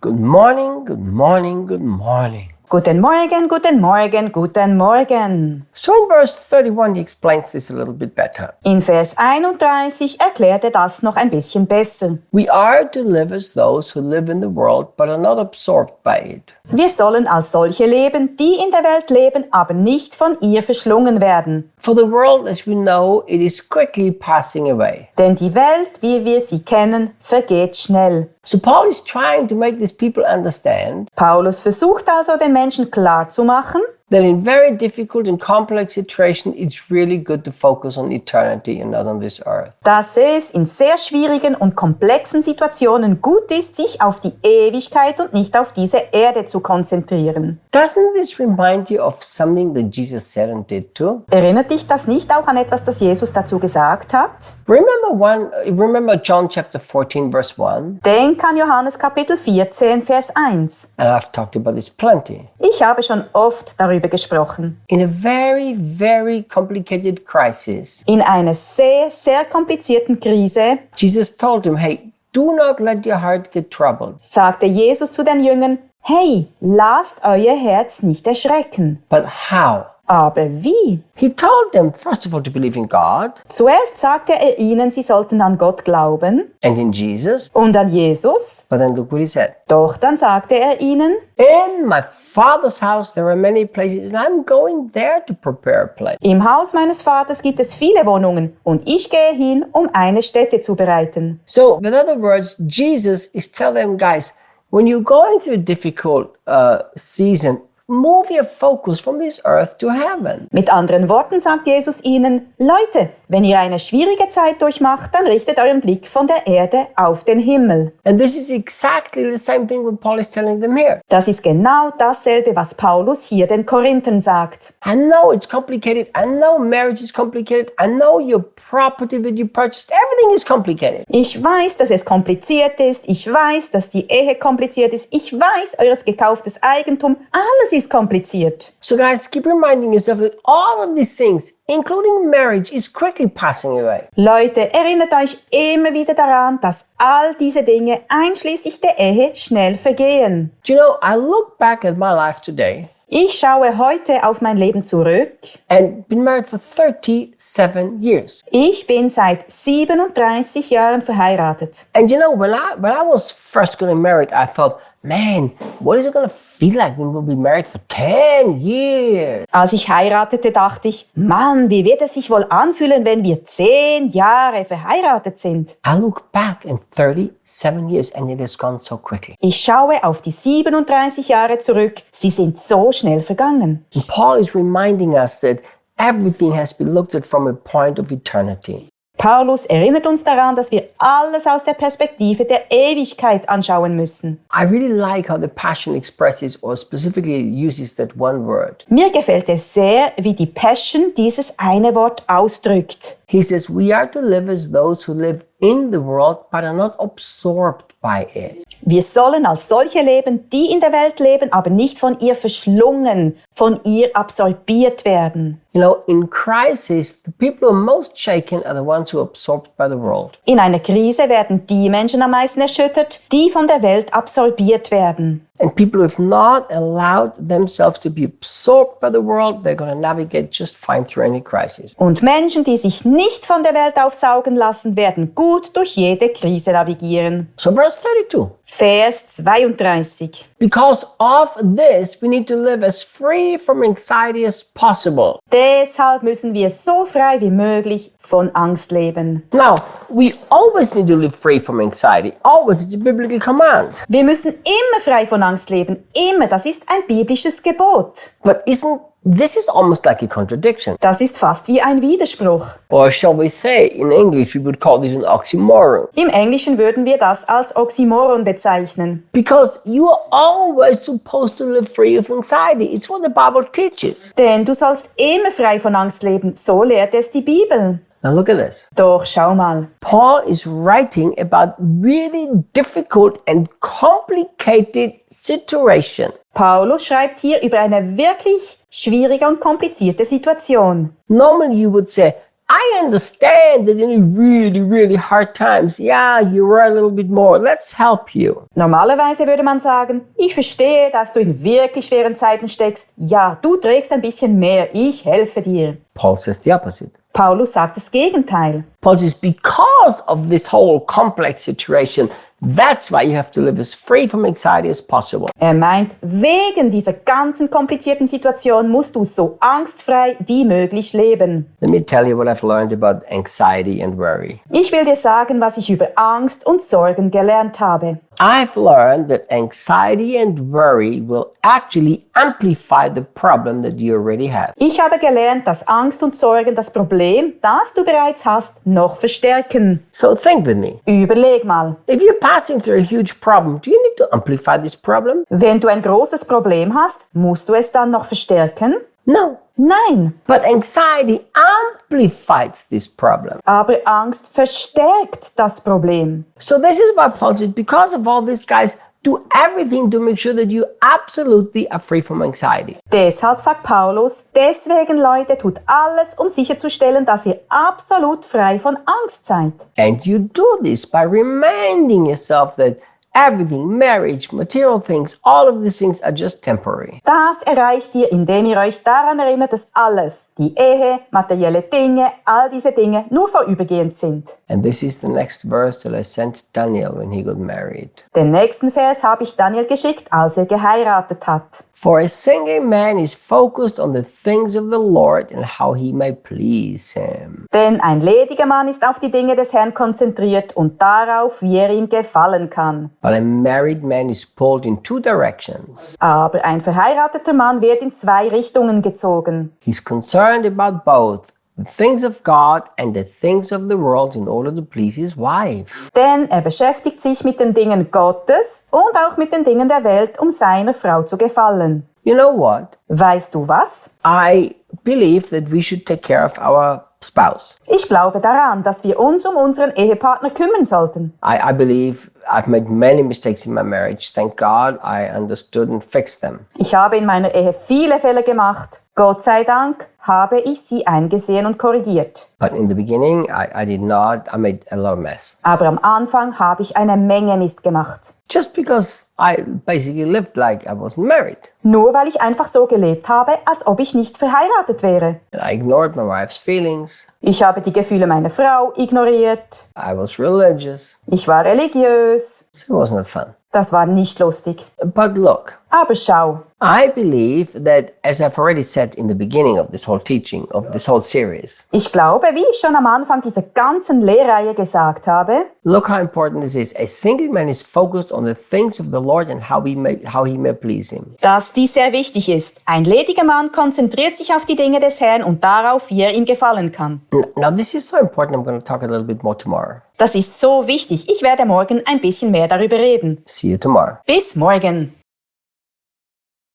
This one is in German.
Good morning, good morning, good morning. Guten Morgen, guten Morgen, guten Morgen. So in verse 31 he explains this a little bit better. In Vers 31 erklärt er das noch ein bisschen besser. We are to live as those who live in the world but are not absorbed by it. Wir sollen als solche leben, die in der Welt leben, aber nicht von ihr verschlungen werden. For the world, as we know, it is quickly passing away. Denn die Welt, wie wir sie kennen, vergeht schnell. So Paul is trying to make these people understand Paulus versucht also den Menschen klarzumachen, that in very difficult and complex situations, it's really good to focus on eternity and not on this earth. dass es in sehr schwierigen und komplexen Situationen gut ist, sich auf die Ewigkeit und nicht auf diese Erde zu konzentrieren. Doesn't this remind you of something that Jesus said and did too? Erinnert dich das nicht auch an etwas, das Jesus dazu gesagt hat? Remember John chapter 14 verse 1? Denk an Johannes Kapitel 14, Vers 1. And I've talked about this plenty. Ich habe schon oft darüber gesprochen. In a very, very complicated crisis, In einer sehr, sehr komplizierten Krise Jesus told him, hey, do not let your heart get troubled. sagte Jesus zu den Jüngern, hey, lasst euer Herz nicht erschrecken. But how? Aber wie? He told them, first of all, to believe in God Zuerst sagte er ihnen, sie sollten an Gott glauben and in Jesus. und an Jesus. But then look what he said. Doch dann sagte er ihnen, In my Father's house there are many places, and I'm going there to prepare a place. im Haus meines Vaters gibt es viele Wohnungen und ich gehe hin, um eine Stätte zu bereiten. So, in other words, Jesus is telling them, guys, when you're going through a difficult season, move your focus from this earth to heaven. Mit anderen Worten sagt Jesus ihnen, Leute, wenn ihr eine schwierige Zeit durchmacht, dann richtet euren Blick von der Erde auf den Himmel. And this is exactly the same thing what Paul is telling them here. Das ist genau dasselbe, was Paulus hier den Korinthern sagt. I know it's complicated. I know marriage is complicated. I know your property that you purchased, everything is complicated. Ich weiß, dass es kompliziert ist. Ich weiß, dass die Ehe kompliziert ist. Ich weiß, eures gekauftes Eigentum, alles ist kompliziert. So guys, keep reminding yourself that all of these things, including marriage, is quickly passing away. Leute, erinnert euch immer wieder daran, dass all diese Dinge, einschließlich der Ehe, schnell vergehen. Do you know, I look back at my life today Ich schaue heute auf mein Leben zurück. and been married for 37 years. Ich bin seit 37 Jahren verheiratet. And you know, when I was first getting married, I thought, man, what is it going to feel like when we'll be married for 10 years? Als ich heiratete, dachte ich, Mann, wie wird es sich wohl anfühlen, wenn wir 10 Jahre verheiratet sind? I look back in 37 years and it has gone so quickly. Ich schaue auf die 37 Jahre zurück. Sie sind so schnell vergangen. And Paul is reminding us that everything has been looked at from a point of eternity. Paulus erinnert uns daran, dass wir alles aus der Perspektive der Ewigkeit anschauen müssen. I really like how the Passion expresses or specifically uses that one word. Mir gefällt es sehr, wie die Passion dieses eine Wort ausdrückt. He says, we are to live as those who live in the world but are not absorbed by it. Wir sollen als solche leben, die in der Welt leben, aber nicht von ihr verschlungen, von ihr absorbiert werden. You know, in crisis, the people who are most shaken are the ones who are absorbed by the world. In einer Krise werden die Menschen am meisten erschüttert, die von der Welt absorbiert werden. And people who have not allowed themselves to be absorbed by the world, they're going to navigate just fine through any crisis. Und Menschen, die sich nicht von der Welt aufsaugen lassen, werden gut durch jede Krise navigieren. So verse 32. Vers 32. Because of this, we need to live as free from anxiety as possible. Deshalb müssen wir so frei wie möglich von Angst leben. Now, we always need to live free from anxiety. Always, it's a biblical command. Wir müssen immer frei von Angst leben. Immer, das ist ein biblisches Gebot. But this is almost like a contradiction. Das ist fast wie ein Widerspruch. Or shall we say, in English, we would call this an oxymoron. Im Englischen würden wir das als Oxymoron bezeichnen. Because you are always supposed to live free of anxiety. It's what the Bible teaches. Denn du sollst immer frei von Angst leben. So lehrt es die Bibel. Now look at this. Doch schau mal. Paul is writing about really difficult and complicated situation. Paulus schreibt hier über eine wirklich schwierige und komplizierte Situation. Normally you would say, I understand that in really, really hard times, yeah, you were a little bit more. Let's help you. Normalerweise würde man sagen, ich verstehe, dass du in wirklich schweren Zeiten steckst. Ja, du trägst ein bisschen mehr. Ich helfe dir. Paul says the opposite. Paulus sagt das Gegenteil. Paul says, because of this whole complex situation, that's why you have to live as free from anxiety as possible. Er meint, wegen dieser ganzen komplizierten Situation musst du so angstfrei wie möglich leben. Let me tell you what I've learned about anxiety and worry. Ich will dir sagen, was ich über Angst und Sorgen gelernt habe. I've learned that anxiety and worry will actually amplify the problem that you already have. Ich habe gelernt, dass Angst und Sorgen das Problem, das du bereits hast, noch verstärken. So think with me. Überleg mal. If you're passing through a huge problem, do you need to amplify this problem? Wenn du ein großes Problem hast, musst du es dann noch verstärken? No. Nein. But anxiety amplifies this problem. Aber Angst verstärkt das Problem. So this is why Paul said, because of all this, guys, do everything to make sure that you absolutely are free from anxiety. Deshalb sagt Paulus, deswegen Leute, tut alles, um sicherzustellen, dass ihr absolut frei von Angst seid. And you do this by reminding yourself that everything, marriage, material things, all of these things are just temporary. Das erreicht ihr, indem ihr euch daran erinnert, dass alles, die Ehe, materielle Dinge, all diese Dinge nur vorübergehend sind. And this is the next verse that I sent Daniel when he got married. Den nächsten Vers habe ich Daniel geschickt, als er geheiratet hat. For a single man is focused on the things of the Lord and how he may please him. Denn ein lediger Mann ist auf die Dinge des Herrn konzentriert und darauf, wie er ihm gefallen kann. But a married man is pulled in two directions. Aber ein verheirateter Mann wird in zwei Richtungen gezogen. He's concerned about both the things of God and the things of the world in order to please his wife. Denn er beschäftigt sich mit den Dingen Gottes und auch mit den Dingen der Welt, um seiner Frau zu gefallen. You know what? Weißt du was? I believe that we should take care of our spouse. Ich glaube daran, dass wir uns um unseren Ehepartner kümmern sollten. I believe I've made many mistakes in my marriage. Thank God I understood and fixed them. Ich habe in meiner Ehe viele Fehler gemacht. Gott sei Dank habe ich sie eingesehen und korrigiert. But in the beginning, I did not. I made a lot of mess. Aber am Anfang habe ich eine Menge Mist gemacht. Just because I basically lived like I wasn't married. Nur weil ich einfach so gelebt habe, als ob ich nicht verheiratet wäre. And I ignored my wife's feelings. Ich habe die Gefühle meiner Frau ignoriert. I was religious. Ich war religiös. So it wasn't fun. Das war nicht lustig. But look, Aber schau, I believe that, as I've already said in the beginning of this whole teaching, of this whole series, ich glaube, wie ich schon am Anfang dieser ganzen Lehrreihe gesagt habe, look how important this is. A single man is focused on the things of the Lord and how he may please him. dass dies sehr wichtig ist. Ein lediger Mann konzentriert sich auf die Dinge des Herrn und darauf, wie er ihm gefallen kann. Now, this is so important. I'm going to talk a little bit more tomorrow. Das ist so wichtig. Ich werde morgen ein bisschen mehr darüber reden. See you tomorrow. Bis morgen.